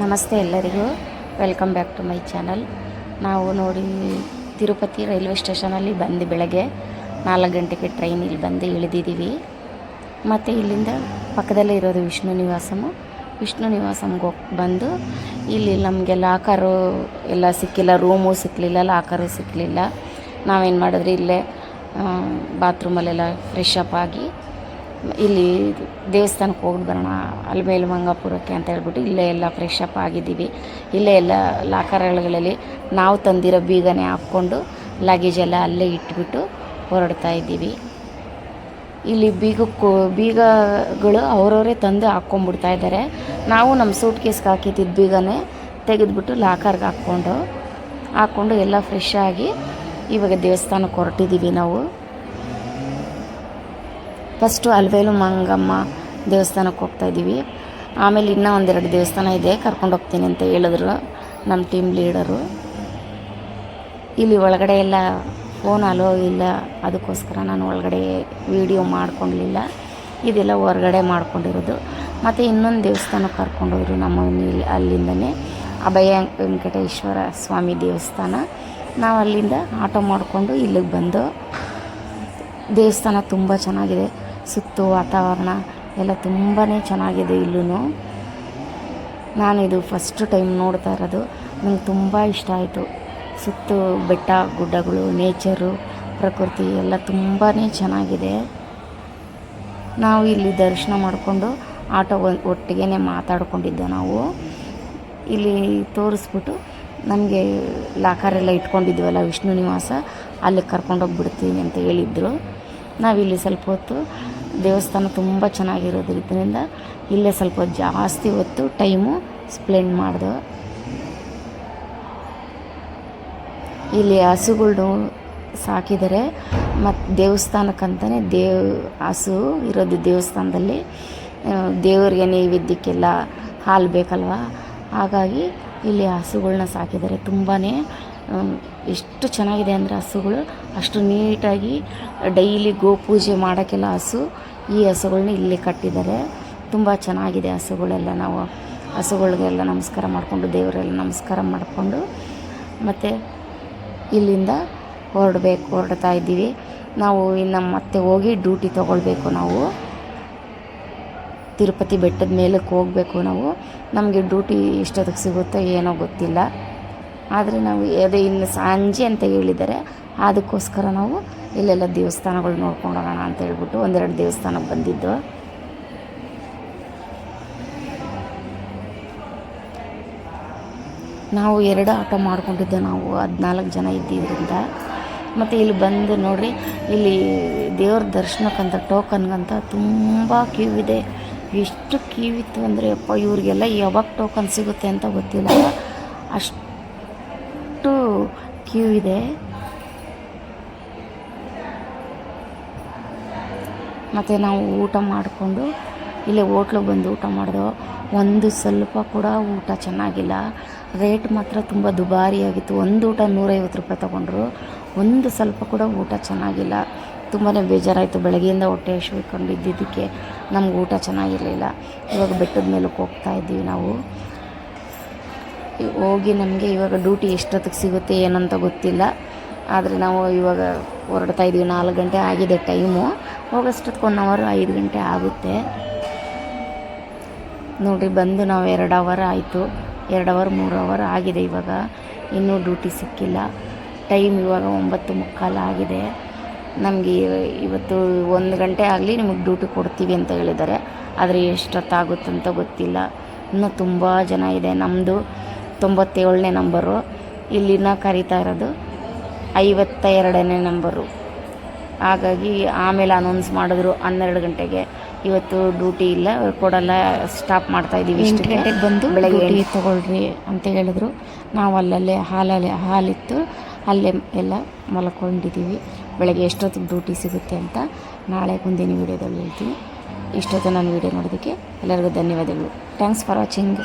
ನಮಸ್ತೆ ಎಲ್ಲರಿಗೂ, welcome back to my channel. ನಾವು ನೋಡಿ ತಿರುಪತಿ ರೈಲ್ವೆ ಸ್ಟೇಷನಲ್ಲಿ ಬಂದು ಬೆಳಗ್ಗೆ 4 ಗಂಟೆಗೆ ಟ್ರೈನ್ ಇಲ್ಲಿ ಬಂದು ಇಳಿದಿದ್ದೀವಿ. ಮತ್ತು ಇಲ್ಲಿಂದ ಪಕ್ಕದಲ್ಲೇ ಇರೋದು ವಿಷ್ಣು ನಿವಾಸಮ್ಗೆ ಹೋಗಿ ಬಂದು ಇಲ್ಲಿ ನಮಗೆ ಲಾಕರು ಎಲ್ಲ ಸಿಕ್ಕಿಲ್ಲ, ರೂಮು ಸಿಕ್ಕಲಿಲ್ಲ, ಲಾಕರು ಸಿಕ್ಕಲಿಲ್ಲ. ನಾವೇನು ಮಾಡಿದ್ರಿ ಇಲ್ಲೇ ಬಾತ್ರೂಮಲ್ಲೆಲ್ಲ ಫ್ರೆಶ್ ಅಪ್ ಆಗಿ ಇಲ್ಲಿ ದೇವಸ್ಥಾನಕ್ಕೆ ಹೋಗಿ ಬರೋಣ ಅಲ್ಮೇಲು ಮಂಗಾಪುರಕ್ಕೆ ಅಂತ ಹೇಳ್ಬಿಟ್ಟು ಇಲ್ಲೇ ಎಲ್ಲ ಫ್ರೆಶ್ ಅಪ್ ಆಗಿದ್ದೀವಿ. ಇಲ್ಲೇ ಎಲ್ಲ ಲಾಕರ್ಗಳಲ್ಲಿ ನಾವು ತಂದಿರೋ ಬೀಗನೇ ಹಾಕ್ಕೊಂಡು ಲಗೇಜೆಲ್ಲ ಅಲ್ಲೇ ಇಟ್ಬಿಟ್ಟು ಹೊರಡ್ತಾ ಇದ್ದೀವಿ. ಇಲ್ಲಿ ಬೀಗಗಳು ಅವರವರೇ ತಂದು ಹಾಕ್ಕೊಂಡ್ಬಿಡ್ತಾ ಇದ್ದಾರೆ. ನಾವು ನಮ್ಮ ಸೂಟ್ ಕೇಸ್ಗೆ ಹಾಕಿದ್ದಿದ್ದು ಬೀಗನೇ ತೆಗೆದುಬಿಟ್ಟು ಲಾಕರ್ಗೆ ಹಾಕ್ಕೊಂಡು ಎಲ್ಲ ಫ್ರೆಶ್ ಆಗಿ ಇವಾಗ ದೇವಸ್ಥಾನಕ್ಕೆ ಹೊರಟಿದ್ದೀವಿ. ನಾವು ಫಸ್ಟು ಅಲ್ವೇಲು ಮಂಗಮ್ಮ ದೇವಸ್ಥಾನಕ್ಕೆ ಹೋಗ್ತಾಯಿದ್ದೀವಿ. ಆಮೇಲೆ ಇನ್ನೂ ಒಂದೆರಡು ದೇವಸ್ಥಾನ ಇದೆ, ಕರ್ಕೊಂಡು ಹೋಗ್ತೀನಿ ಅಂತ ಹೇಳಿದ್ರು ನಮ್ಮ ಟೀಮ್ ಲೀಡರು. ಇಲ್ಲಿ ಒಳಗಡೆ ಎಲ್ಲ ಫೋನ್ ಅಲೋ ಇಲ್ಲ, ಅದಕ್ಕೋಸ್ಕರ ನಾನು ಒಳಗಡೆ ವೀಡಿಯೋ ಮಾಡ್ಕೊಂಡಿಲ್ಲ. ಇದೆಲ್ಲ ಹೊರಗಡೆ ಮಾಡ್ಕೊಂಡಿರೋದು. ಮತ್ತು ಇನ್ನೊಂದು ದೇವಸ್ಥಾನಕ್ಕೆ ಕರ್ಕೊಂಡೋದ್ರು ನಮ್ಮ ಅಲ್ಲಿಂದನೇ, ಅಭಯ ವೆಂಕಟೇಶ್ವರ ಸ್ವಾಮಿ ದೇವಸ್ಥಾನ. ನಾವು ಅಲ್ಲಿಂದ ಆಟೋ ಮಾಡಿಕೊಂಡು ಇಲ್ಲಿಗೆ ಬಂದು ದೇವಸ್ಥಾನ ತುಂಬ ಚೆನ್ನಾಗಿದೆ. ಸುತ್ತು ವಾತಾವರಣ ಎಲ್ಲ ತುಂಬಾ ಚೆನ್ನಾಗಿದೆ. ಇಲ್ಲೂ ನಾನಿದು ಫಸ್ಟ್ ಟೈಮ್ ನೋಡ್ತಾ ಇರೋದು. ನಂಗೆ ತುಂಬ ಇಷ್ಟ ಆಯಿತು. ಸುತ್ತು ಬೆಟ್ಟ ಗುಡ್ಡಗಳು, ನೇಚರು, ಪ್ರಕೃತಿ ಎಲ್ಲ ತುಂಬಾ ಚೆನ್ನಾಗಿದೆ. ನಾವು ಇಲ್ಲಿ ದರ್ಶನ ಮಾಡಿಕೊಂಡು ಆಟೋ ಒಟ್ಟಿಗೆ ಮಾತಾಡ್ಕೊಂಡಿದ್ದೆ. ನಾವು ಇಲ್ಲಿ ತೋರಿಸ್ಬಿಟ್ಟು ನಮಗೆ ಲಾಕರೆಲ್ಲ ಇಟ್ಕೊಂಡಿದ್ವಲ್ಲ ವಿಷ್ಣು ನಿವಾಸ, ಅಲ್ಲಿ ಕರ್ಕೊಂಡೋಗ್ಬಿಡ್ತೀವಿ ಅಂತ ಹೇಳಿದ್ರು. ನಾವಿಲ್ಲಿ ಸ್ವಲ್ಪ ಹೊತ್ತು ದೇವಸ್ಥಾನ ತುಂಬ ಚೆನ್ನಾಗಿರೋದ್ರಿಂದ ಇಲ್ಲೇ ಸ್ವಲ್ಪ ಜಾಸ್ತಿ ಹೊತ್ತು ಟೈಮು ಸ್ಪೆಂಡ್ ಮಾಡಿದೆ. ಇಲ್ಲಿ ಹಸುಗಳು ಸಾಕಿದ್ದಾರೆ. ಮತ್ತು ದೇವಸ್ಥಾನಕ್ಕಂತಲೇ ಹಸು ಇರೋದು ದೇವಸ್ಥಾನದಲ್ಲಿ. ದೇವರಿಗೆ ನೈವೇದ್ಯಕ್ಕೆಲ್ಲ ಹಾಲು ಬೇಕಲ್ವ, ಹಾಗಾಗಿ ಇಲ್ಲಿ ಹಸುಗಳ್ನ ಸಾಕಿದ್ದಾರೆ. ತುಂಬಾ ಎಷ್ಟು ಚೆನ್ನಾಗಿದೆ ಅಂದರೆ ಹಸುಗಳು ಅಷ್ಟು ನೀಟಾಗಿ ಡೈಲಿ ಗೋಪೂಜೆ ಮಾಡೋಕ್ಕೆಲ್ಲ ಈ ಹಸುಗಳ್ನ ಇಲ್ಲಿ ಕಟ್ಟಿದ್ದಾರೆ. ತುಂಬ ಚೆನ್ನಾಗಿದೆ ಹಸುಗಳೆಲ್ಲ. ನಾವು ಹಸುಗಳಿಗೆಲ್ಲ ನಮಸ್ಕಾರ ಮಾಡಿಕೊಂಡು ದೇವರೆಲ್ಲ ನಮಸ್ಕಾರ ಮಾಡಿಕೊಂಡು ಮತ್ತು ಇಲ್ಲಿಂದ ಹೊರಡ್ತಾ ಇದ್ದೀವಿ. ನಾವು ಇನ್ನು ಮತ್ತೆ ಹೋಗಿ ಡ್ಯೂಟಿ ತೊಗೊಳ್ಬೇಕು. ನಾವು ತಿರುಪತಿ ಬೆಟ್ಟದ ಮೇಲಕ್ಕೆ ಹೋಗಬೇಕು. ನಮಗೆ ಡ್ಯೂಟಿ ಎಷ್ಟೊತ್ತಿಗೆ ಸಿಗುತ್ತೋ ಏನೋ ಗೊತ್ತಿಲ್ಲ. ಆದರೆ ನಾವು ಇನ್ನು ಸಂಜೆ ಅಂತ ಹೇಳಿದ್ದಾರೆ, ಅದಕ್ಕೋಸ್ಕರ ನಾವು ಇಲ್ಲೆಲ್ಲ ದೇವಸ್ಥಾನಗಳು ನೋಡ್ಕೊಂಡು ಹೋಗೋಣ ಅಂತ ಹೇಳ್ಬಿಟ್ಟು ಒಂದೆರಡು ದೇವಸ್ಥಾನಕ್ಕೆ ಬಂದಿದ್ದು. ನಾವು 2 ಆಟೋ ಮಾಡ್ಕೊಂಡಿದ್ದೆ. ನಾವು 14 ಜನ ಇದ್ದಿದ್ದರಿಂದ. ಮತ್ತು ಇಲ್ಲಿ ಬಂದು ನೋಡಿರಿ, ಇಲ್ಲಿ ದೇವ್ರ ದರ್ಶನಕ್ಕಂತ ಟೋಕನ್ಗಂತ ತುಂಬ ಕ್ಯೂ ಇದೆ. ಎಷ್ಟು ಕ್ಯೂ ಇತ್ತು ಅಂದರೆ ಅಪ್ಪ, ಇವ್ರಿಗೆಲ್ಲ ಯಾವಾಗ ಟೋಕನ್ ಸಿಗುತ್ತೆ ಅಂತ ಗೊತ್ತಿಲ್ಲ, ಅಷ್ಟು ಕ್ಯೂ ಇದೆ. ಮತ್ತು ನಾವು ಊಟ ಮಾಡಿಕೊಂಡು ಇಲ್ಲೇ ಹೋಟ್ಲಿಗೆ ಬಂದು ಊಟ ಮಾಡಿದೆವು. ಒಂದು ಸ್ವಲ್ಪ ಕೂಡ ಊಟ ಚೆನ್ನಾಗಿಲ್ಲ. ರೇಟ್ ಮಾತ್ರ ತುಂಬ ದುಬಾರಿಯಾಗಿತ್ತು. ಒಂದು ಊಟ 150 ರೂಪಾಯಿ ತೊಗೊಂಡ್ರು. ಒಂದು ಸ್ವಲ್ಪ ಕೂಡ ಊಟ ಚೆನ್ನಾಗಿಲ್ಲ. ತುಂಬಾ ಬೇಜಾರಾಯಿತು. ಬೆಳಗ್ಗೆಯಿಂದ ಹೊಟ್ಟೆ ಹಸಿಕೊಂಡಿದ್ದಕ್ಕೆ ನಮ್ಗೆ ಊಟ ಚೆನ್ನಾಗಿರಲಿಲ್ಲ. ಇವಾಗ ಬೆಟ್ಟದ ಮೇಲಕ್ಕೆ ಹೋಗ್ತಾ ಇದ್ದೀವಿ. ನಾವು ಹೋಗಿ ನಮಗೆ ಇವಾಗ ಡ್ಯೂಟಿ ಎಷ್ಟೊತ್ತಿಗೆ ಸಿಗುತ್ತೆ ಏನಂತ ಗೊತ್ತಿಲ್ಲ. ಆದರೆ ನಾವು ಇವಾಗ ಹೊರಡ್ತಾ ಇದ್ದೀವಿ. 4 ಗಂಟೆ ಆಗಿದೆ ಟೈಮು. ಹೋಗೋಷ್ಟೊತ್ತಿಗೆ 1 ಅವರ್ 5 ಗಂಟೆ ಆಗುತ್ತೆ ನೋಡಿರಿ. ಬಂದು ನಾವು 2 ಅವರ್ ಆಯಿತು. 2 ಅವರ್ 3 ಅವರ್ ಆಗಿದೆ. ಇವಾಗ ಇನ್ನೂ ಡ್ಯೂಟಿ ಸಿಕ್ಕಿಲ್ಲ. ಟೈಮ್ ಇವಾಗ 9:15 ಆಗಿದೆ. ನಮಗೆ ಇವತ್ತು 1 ಗಂಟೆ ಆಗಲಿ ನಿಮಗೆ ಡ್ಯೂಟಿ ಕೊಡ್ತೀವಿ ಅಂತ ಹೇಳಿದ್ದಾರೆ. ಆದರೆ ಎಷ್ಟೊತ್ತಾಗುತ್ತಂತ ಗೊತ್ತಿಲ್ಲ. ಇನ್ನೂ ತುಂಬ ಜನ ಇದೆ. ನಮ್ಮದು 97ನೇ ನಂಬರು. ಇಲ್ಲಿನ ಕರೀತಾ ಇರೋದು 52ನೇ ನಂಬರು. ಹಾಗಾಗಿ ಆಮೇಲೆ ಅನೌನ್ಸ್ ಮಾಡಿದ್ರು 12 ಗಂಟೆಗೆ. ಇವತ್ತು ಡ್ಯೂಟಿ ಇಲ್ಲ, ಕೊಡಲ್ಲ, ಸ್ಟಾಪ್ ಮಾಡ್ತಾಯಿದ್ದೀವಿ. 8 ಗಂಟೆಗೆ ಬಂದು ಬೆಳಗ್ಗೆ ಡ್ಯೂಟಿ ತೊಗೊಳ್ರಿ ಅಂತ ಹೇಳಿದ್ರು. ನಾವು ಅಲ್ಲಲ್ಲೇ ಹಾಲಿತ್ತು, ಅಲ್ಲೇ ಎಲ್ಲ ಮಲ್ಕೊಂಡಿದ್ದೀವಿ. ಬೆಳಗ್ಗೆ ಎಷ್ಟೊತ್ತಿಗೆ ಡ್ಯೂಟಿ ಸಿಗುತ್ತೆ ಅಂತ ನಾಳೆ ಮುಂದಿನ ವೀಡಿಯೋದಲ್ಲಿ ಹೇಳ್ತೀನಿ. ಇಷ್ಟೊತ್ತು ನಾನು ವೀಡಿಯೋ ನೋಡೋದಕ್ಕೆ ಎಲ್ಲರಿಗೂ ಧನ್ಯವಾದಗಳು. Thanks for watching.